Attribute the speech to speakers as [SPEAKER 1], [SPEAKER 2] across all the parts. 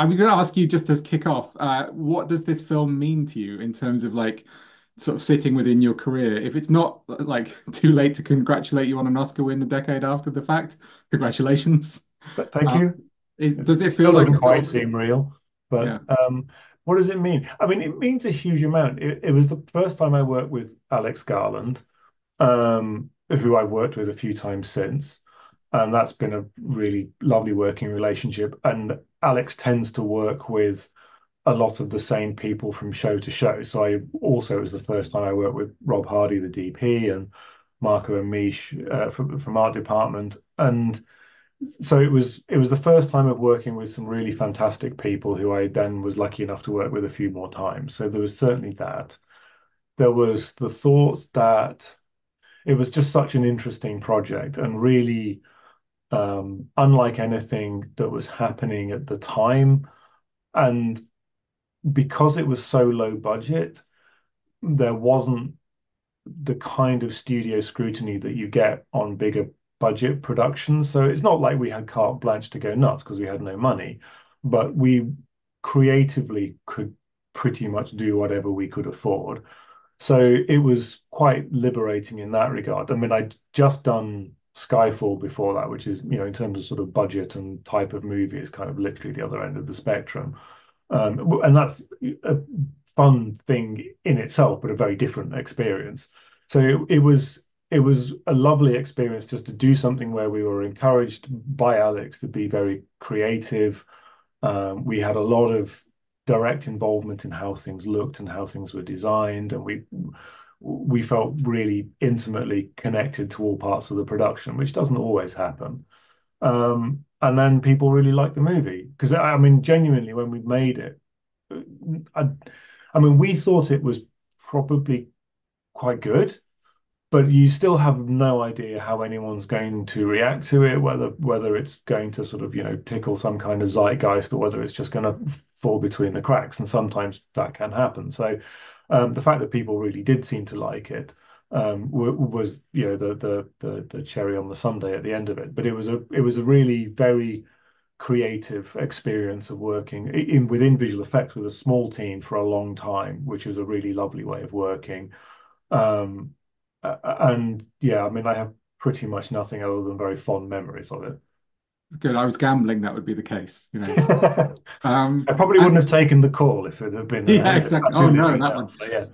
[SPEAKER 1] I'm going to ask you just to kick off. What does this film mean to you in terms of like sort of sitting within your career? If it's not like too late to congratulate you on an Oscar win a decade after the fact, congratulations.
[SPEAKER 2] But thank
[SPEAKER 1] Um,
[SPEAKER 2] you.
[SPEAKER 1] does
[SPEAKER 2] It
[SPEAKER 1] it feel
[SPEAKER 2] still
[SPEAKER 1] like
[SPEAKER 2] doesn't
[SPEAKER 1] a
[SPEAKER 2] quite
[SPEAKER 1] film?
[SPEAKER 2] seem real, but
[SPEAKER 1] Yeah.
[SPEAKER 2] what does it mean? I mean, it means a huge amount. It was the first time I worked with Alex Garland, who I worked with a few times since, and that's been a really lovely working relationship. And Alex tends to work with a lot of the same people from show to show. So I also it was the first time I worked with Rob Hardy, the DP, and Marco and Mish from art department, and so it was the first time of working with some really fantastic people who I then was lucky enough to work with a few more times. So there was certainly that. There was the thought that it was just such an interesting project and really unlike anything that was happening at the time. And because it was so low budget, there wasn't the kind of studio scrutiny that you get on bigger budget productions. So it's not like we had carte blanche to go nuts because we had no money, but we creatively could pretty much do whatever we could afford. So it was quite liberating in that regard. I mean, I'd just done Skyfall before that, which is, in terms of sort of budget and type of movie, is kind of literally the other end of the spectrum. And that's a fun thing in itself, but a very different experience. So it was a lovely experience just to do something where we were encouraged by Alex to be very creative. We had a lot of direct involvement in how things looked and how things were designed, and we felt really intimately connected to all parts of the production, which doesn't always happen. And then people really liked the movie because I mean, genuinely, when we made it, I, I mean, we thought it was probably quite good, but you still have no idea how anyone's going to react to it, whether it's going to sort of, tickle some kind of zeitgeist or whether it's just going to fall between the cracks. And sometimes that can happen. So the fact that people really did seem to like it was, the cherry on the sundae at the end of it. But it was a really very creative experience of working within visual effects with a small team for a long time, which is a really lovely way of working. Um, and yeah, I mean, I have pretty much nothing other than very fond memories of it.
[SPEAKER 1] Good. I was gambling that would be the case, you know.
[SPEAKER 2] I probably wouldn't
[SPEAKER 1] And
[SPEAKER 2] have taken the call if it had been
[SPEAKER 1] yeah, exactly. Oh
[SPEAKER 2] absolutely
[SPEAKER 1] no,
[SPEAKER 2] everything
[SPEAKER 1] that one.
[SPEAKER 2] else. So yeah.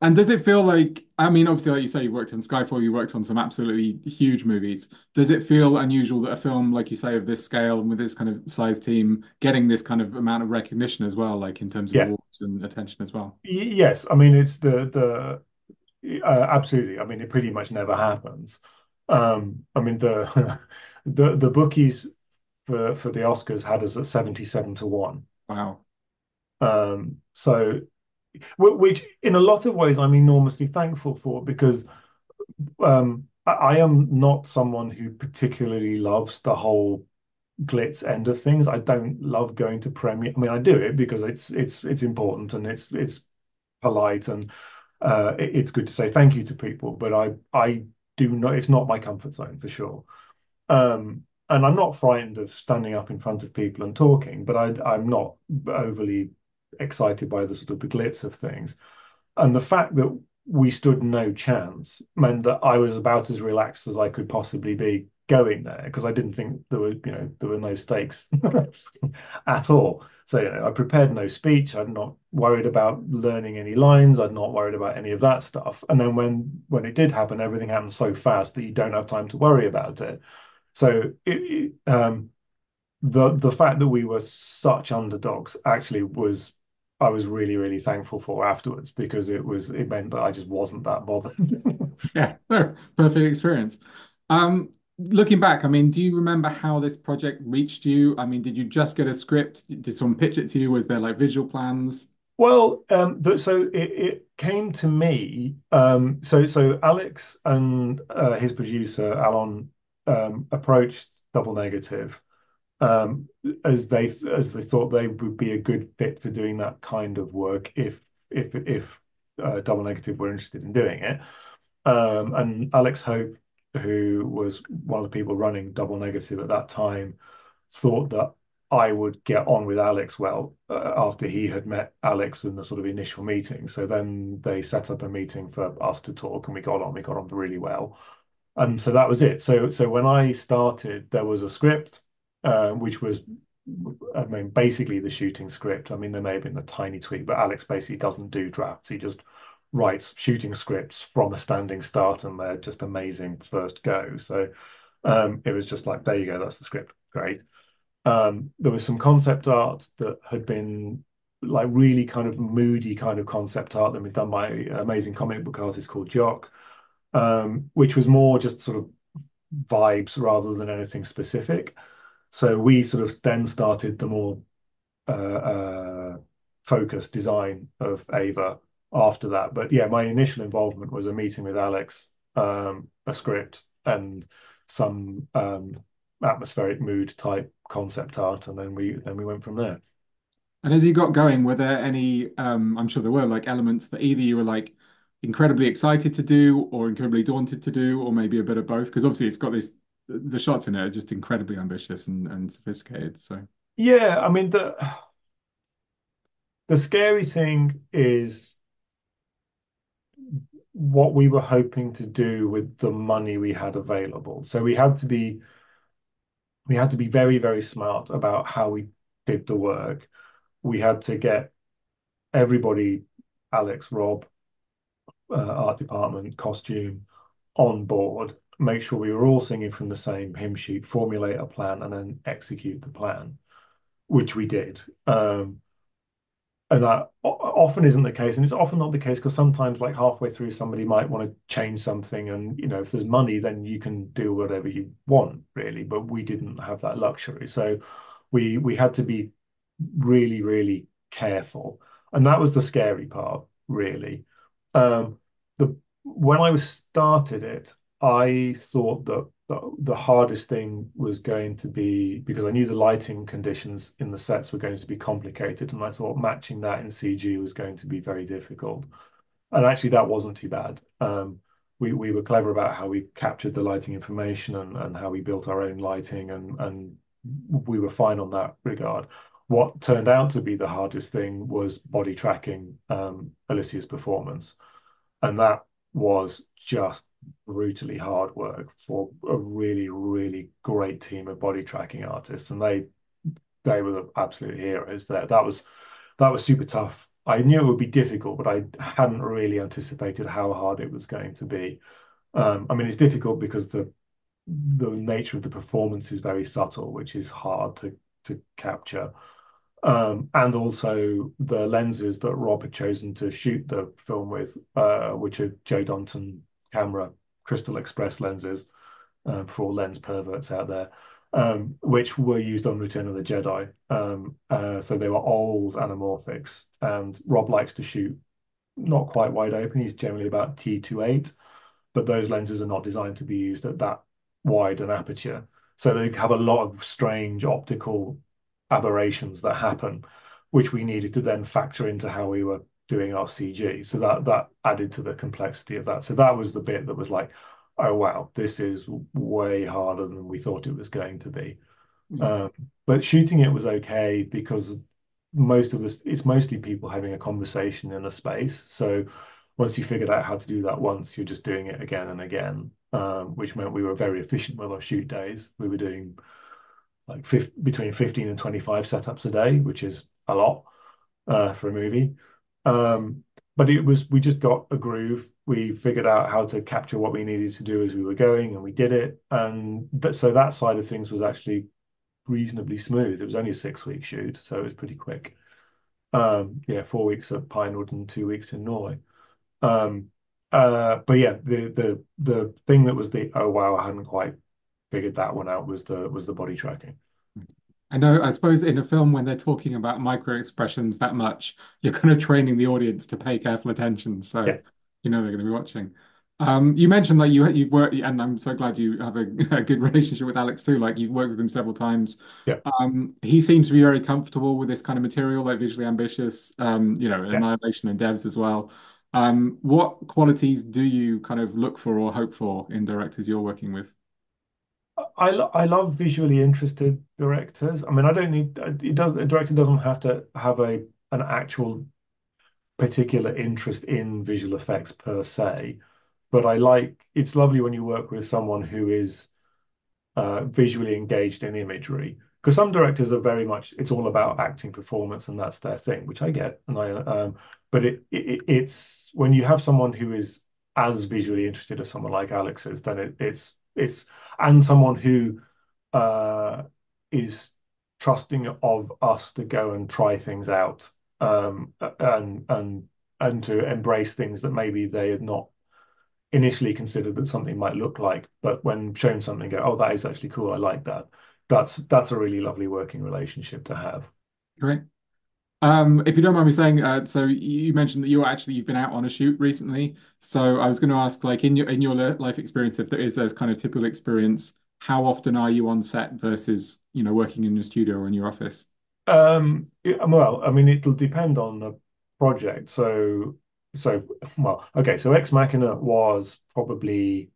[SPEAKER 1] And does it feel like, I mean, obviously, like you say, you worked on Skyfall, you worked on some absolutely huge movies. Does it feel unusual that a film, like you say, of this scale and with this kind of size team, getting this kind of amount of recognition as well, like in terms of
[SPEAKER 2] Yeah.
[SPEAKER 1] awards and attention as well?
[SPEAKER 2] Yes. I mean, it's the absolutely. I mean, it pretty much never happens. I mean, the the bookies for the Oscars had us at 77 to 1.
[SPEAKER 1] Wow.
[SPEAKER 2] So which in a lot of ways I'm enormously thankful for because I am not someone who particularly loves the whole glitz end of things. I don't love going to premiere. I mean, I do it because it's important and it's polite and it's good to say thank you to people. But I do not. It's not my comfort zone for sure. And I'm not frightened of standing up in front of people and talking, but I'm not overly excited by the sort of the glitz of things. And the fact that we stood no chance meant that I was about as relaxed as I could possibly be going there because I didn't think there were no stakes at all. So, I prepared no speech. I'm not worried about learning any lines. I'm not worried about any of that stuff. And then when it did happen, everything happened so fast that you don't have time to worry about it. So the fact that we were such underdogs actually was I was really, really thankful for afterwards because it meant that I just wasn't that bothered.
[SPEAKER 1] Yeah, no, perfect experience. Looking back, I mean, do you remember how this project reached you? I mean, did you just get a script? Did someone pitch it to you? Was there like visual plans?
[SPEAKER 2] Well, so it came to me. So Alex and his producer Alan approached Double Negative um, as they thought they would be a good fit for doing that kind of work if Double Negative were interested in doing it. And Alex Hope, who was one of the people running Double Negative at that time, thought that. I would get on with Alex well after he had met Alex in the sort of initial meeting. So then they set up a meeting for us to talk, and we got on really well. And so that was it. So when I started, there was a script, which was, I mean, basically the shooting script. I mean, there may have been a tiny tweak, but Alex basically doesn't do drafts. He just writes shooting scripts from a standing start, and they're just amazing first go. So it was just like, there you go, that's the script. Great. There was some concept art that had been like really kind of moody kind of concept art that had been done by an amazing comic book artist called Jock, which was more just sort of vibes rather than anything specific. So we sort of then started the more focused design of Ava after that. But yeah, my initial involvement was a meeting with Alex, a script, and some atmospheric mood type concept art, and then we went from there.
[SPEAKER 1] And as you got going, were there any, I'm sure there were like elements that either you were like incredibly excited to do or incredibly daunted to do, or maybe a bit of both? Because obviously it's got this, the shots in it are just incredibly ambitious and sophisticated. So,
[SPEAKER 2] Yeah, I mean the scary thing is what we were hoping to do with the money we had available. So we had to be very, very smart about how we did the work. We had to get everybody, Alex, Rob, art department, costume, on board, make sure we were all singing from the same hymn sheet, formulate a plan, and then execute the plan, which we did. And that often isn't the case, and it's often not the case because sometimes, like halfway through, somebody might want to change something, and if there's money, then you can do whatever you want, really. But we didn't have that luxury, so we had to be really, really careful, and that was the scary part, really. Um, the When I was started it, I thought that the hardest thing was going to be because I knew the lighting conditions in the sets were going to be complicated, and I thought matching that in CG was going to be very difficult. And actually, that wasn't too bad. We were clever about how we captured the lighting information and how we built our own lighting, and we were fine on that regard. What turned out to be the hardest thing was body tracking Alicia's performance, and that was just brutally hard work for a really, really great team of body tracking artists, and they were the absolute heroes there. That was super tough. I knew it would be difficult, but I hadn't really anticipated how hard it was going to be. I mean, it's difficult because the nature of the performance is very subtle, which is hard to capture. And also the lenses that Rob had chosen to shoot the film with, which are Joe Dunton camera Crystal Express lenses, for all lens perverts out there, which were used on Return of the Jedi. So they were old anamorphics, and Rob likes to shoot not quite wide open. He's generally about T28, but those lenses are not designed to be used at that wide an aperture. So they have a lot of strange optical aberrations that happen, which we needed to then factor into how we were doing our CG. So that added to the complexity of that. So that was the bit that was like, oh wow, this is way harder than we thought it was going to be.
[SPEAKER 1] yeah.
[SPEAKER 2] Um, but shooting it was okay because most of this, it's mostly people having a conversation in a space. So once you figured out how to do that once, you're just doing it again and again, which meant we were very efficient with our shoot days. We were doing like between 15 and 25 setups a day, which is a lot for a movie. Um, but we just got a groove. We figured out how to capture what we needed to do as we were going, and we did it. And so that side of things was actually reasonably smooth. It was only a 6-week shoot, so it was pretty quick. Yeah, 4 weeks at Pinewood and 2 weeks in Norway. Um, but yeah, the thing that was the oh wow, I hadn't quite figured that one out was the body tracking.
[SPEAKER 1] I know, I suppose in a film when they're talking about micro expressions that much, you're kind of training the audience to pay careful attention. So
[SPEAKER 2] Yeah,
[SPEAKER 1] you know they're going to be watching. You mentioned that you've worked, and I'm so glad you have a good relationship with Alex too. Like you've worked with him several times.
[SPEAKER 2] yeah,
[SPEAKER 1] He seems to be very comfortable with this kind of material, like visually ambitious,
[SPEAKER 2] yeah.
[SPEAKER 1] Annihilation and Devs as well. What qualities do you kind of look for or hope for in directors you're working with?
[SPEAKER 2] I love visually interested directors. I mean, I don't need it doesn't a director doesn't have to have an actual particular interest in visual effects per se, but I like it's lovely when you work with someone who is visually engaged in imagery. Because some directors are very much it's all about acting performance and that's their thing, which I get. And but it's when you have someone who is as visually interested as someone like Alex is, then it's and someone who uh, is trusting of us to go and try things out and to embrace things that maybe they had not initially considered that something might look like, but when shown something, go, oh, that is actually cool. I like that. That's a really lovely working relationship to have.
[SPEAKER 1] Great. If you don't mind me saying, so you mentioned that you've been out on a shoot recently. So I was going to ask, like in your life experience, if there is this kind of typical experience, how often are you on set versus, working in your studio or in your office?
[SPEAKER 2] Well, I mean, it'll depend on the project. So, well, okay. So Ex Machina was probably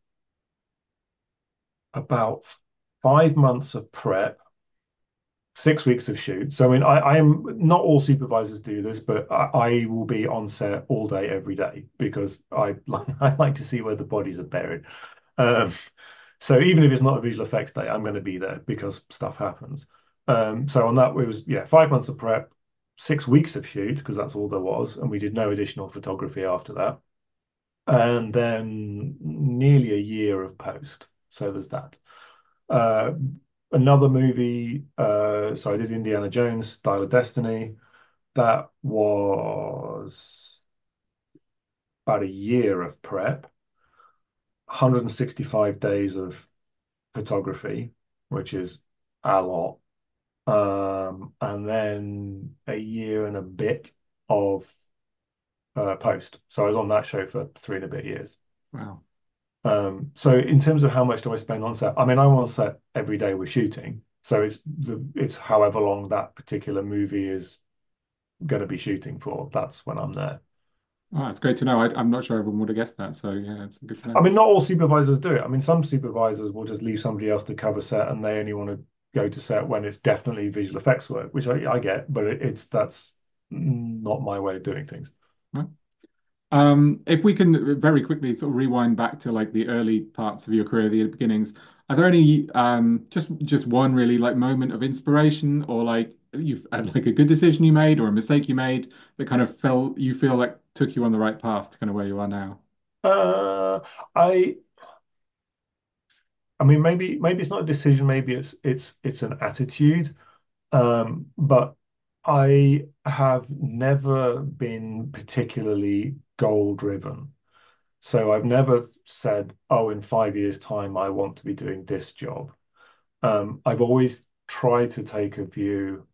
[SPEAKER 2] about 5 months of prep, 6 weeks of shoot. So, I mean, I am not all supervisors do this, but I will be on set all day, every day, because I like to see where the bodies are buried. Um, so even if it's not a visual effects day, I'm going to be there because stuff happens. So on that, it was, yeah, 5 months of prep, 6 weeks of shoot, because that's all there was. And we did no additional photography after that. And then nearly a year of post. So there's that. Uh, Another movie, so I did Indiana Jones, Dial of Destiny. That was about a year of prep, 165 days of photography, which is a lot. And then a year and a bit of post. So I was on that show for 3 and a bit years.
[SPEAKER 1] Wow.
[SPEAKER 2] So in terms of how much do I spend on set? I mean, I'm on set every day we're shooting. So it's however long that particular movie is going to be shooting for. That's when I'm there.
[SPEAKER 1] Oh, it's great to know. I'm not sure everyone would have guessed that. So yeah, it's good to
[SPEAKER 2] I
[SPEAKER 1] know.
[SPEAKER 2] mean, not all supervisors do it. I mean, some supervisors will just leave somebody else to cover set and they only want to go to set when it's definitely visual effects work, which I get, but it's that's not my way of doing things.
[SPEAKER 1] Right. If we can very quickly sort of rewind back to like the early parts of your career, the beginnings, are there any just one really like moment of inspiration or like you've had like a good decision you made or a mistake you made that kind of felt you feel like took you on the right path to kind of where you are now?
[SPEAKER 2] Uh, I I mean, maybe it's not a decision, maybe it's an attitude. But I have never been particularly goal driven. So I've never said, oh, in 5 years' time, I want to be doing this job. I've always tried to take a view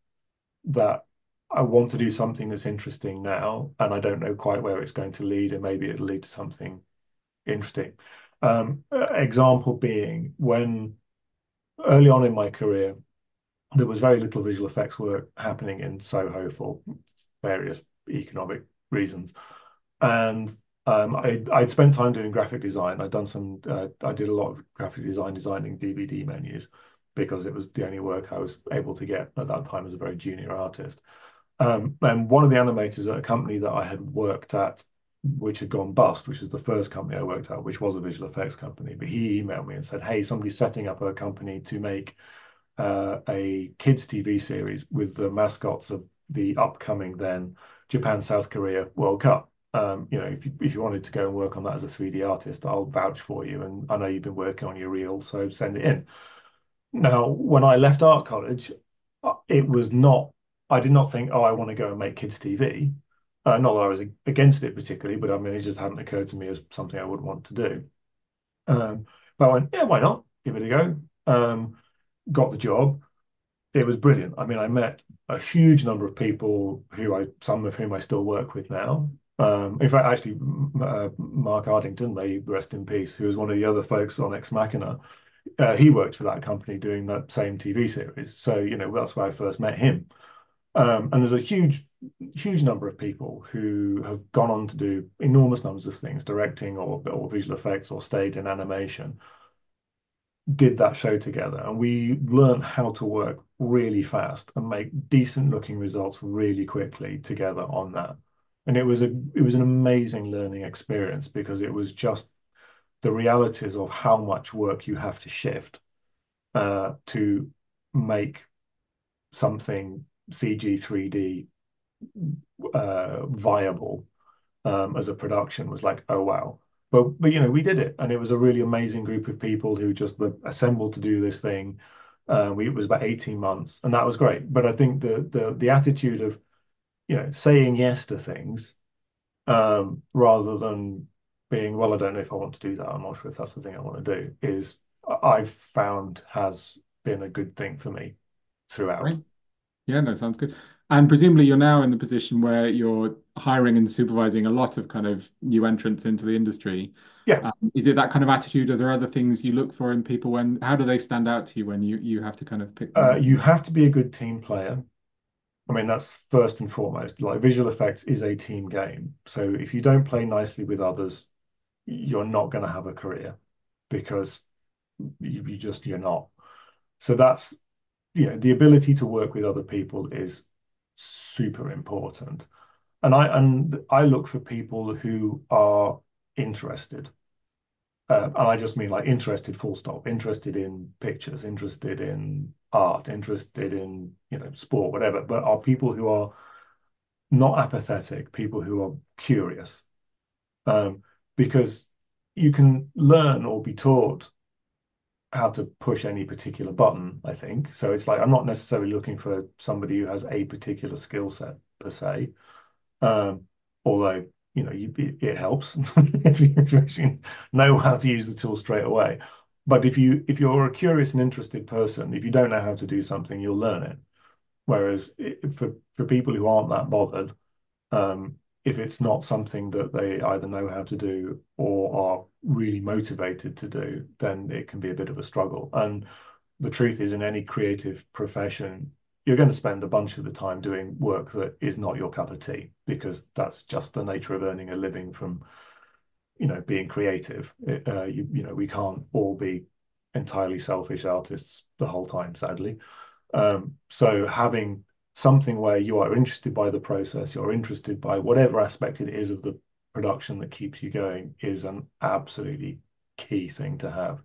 [SPEAKER 2] that I want to do something that's interesting now, and I don't know quite where it's going to lead, and maybe it'll lead to something interesting. Example being when early on in my career, there was very little visual effects work happening in Soho for various economic reasons. And I'd spent time doing graphic design. I did a lot of graphic design, designing DVD menus because it was the only work I was able to get at that time as a very junior artist. And one of the animators at a company that I had worked at, which had gone bust, which was the first company I worked at, which was a visual effects company, but he emailed me and said, hey, somebody's setting up a company to make a kids TV series with the mascots of the upcoming then Japan South Korea World Cup. If you wanted to go and work on that as a 3D artist, I'll vouch for you. And I know you've been working on your reel, so send it in. Now, when I left art college, it was not. I did not think, oh, I want to go and make kids TV. Not that I was against it particularly, but I mean, it just hadn't occurred to me as something I would want to do. Um, but I went, yeah, why not? Give it a go. Got the job. It was brilliant. I mean, I met a huge number of people some of whom I still work with now. In fact, actually, Mark Ardington, may he rest in peace, who was one of the other folks on Ex Machina. He worked for that company doing that same TV series. So, that's where I first met him. And there's a huge number of people who have gone on to do enormous numbers of things, directing or visual effects or stayed in animation. did that show together, and we learned how to work really fast and make decent looking results really quickly together on that. And it was an amazing learning experience because it was just the realities of how much work you have to shift to make something CG 3D viable as a production was like, oh wow. But you know, we did it, and it was a really amazing group of people who just were assembled to do this thing. It was about 18 months, and that was great. But I think the attitude of, you know, saying yes to things rather than being, well, I don't know if I want to do that. I'm not sure if that's the thing I want to do, is I've found has been a good thing for me throughout.
[SPEAKER 1] Great. Yeah, no, sounds good. And presumably you're now in the position where you're hiring and supervising a lot of kind of new entrants into the industry.
[SPEAKER 2] Yeah,
[SPEAKER 1] Is it that kind of attitude? Are there other things you look for in people when, how do they stand out to you when you have to kind of pick them?
[SPEAKER 2] you have to be a good team player. I mean, that's first and foremost. Like visual effects is a team game. So if you don't play nicely with others, you're not going to have a career because you're not. So that's, you know, the ability to work with other people is super important. And I look for people who are interested. And I just mean like interested, full stop, interested in pictures, interested in art, interested in, you know, sport, whatever, but are people who are not apathetic, people who are curious. Um, because you can learn or be taught how to push any particular button, I think. So it's like I'm not necessarily looking for somebody who has a particular skill set per se. Although, you know, it helps if you actually know how to use the tool straight away. But if you're a curious and interested person, if you don't know how to do something, you'll learn it. Whereas for people who aren't that bothered, if it's not something that they either know how to do or are really motivated to do, then it can be a bit of a struggle. And the truth is, in any creative profession, you're going to spend a bunch of the time doing work that is not your cup of tea because that's just the nature of earning a living from, you know, being creative. You know, we can't all be entirely selfish artists the whole time, sadly. So having something where you are interested by the process, you're interested by whatever aspect it is of the production that keeps you going is an absolutely key thing to have.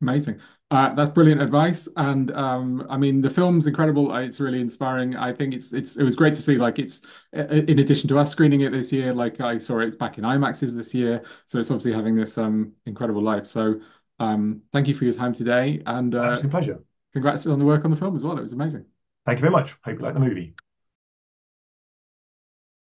[SPEAKER 1] Amazing. That's brilliant advice. And I mean, the film's incredible. It's really inspiring. I think it was great to see. Like, it's in addition to us screening it this year, like I saw it's back in IMAXs this year. So it's obviously having this incredible life. So thank you for your time today, and
[SPEAKER 2] Absolute pleasure.
[SPEAKER 1] congrats on the work on the film as well. It was amazing.
[SPEAKER 2] Thank you very much. Hope you like the movie.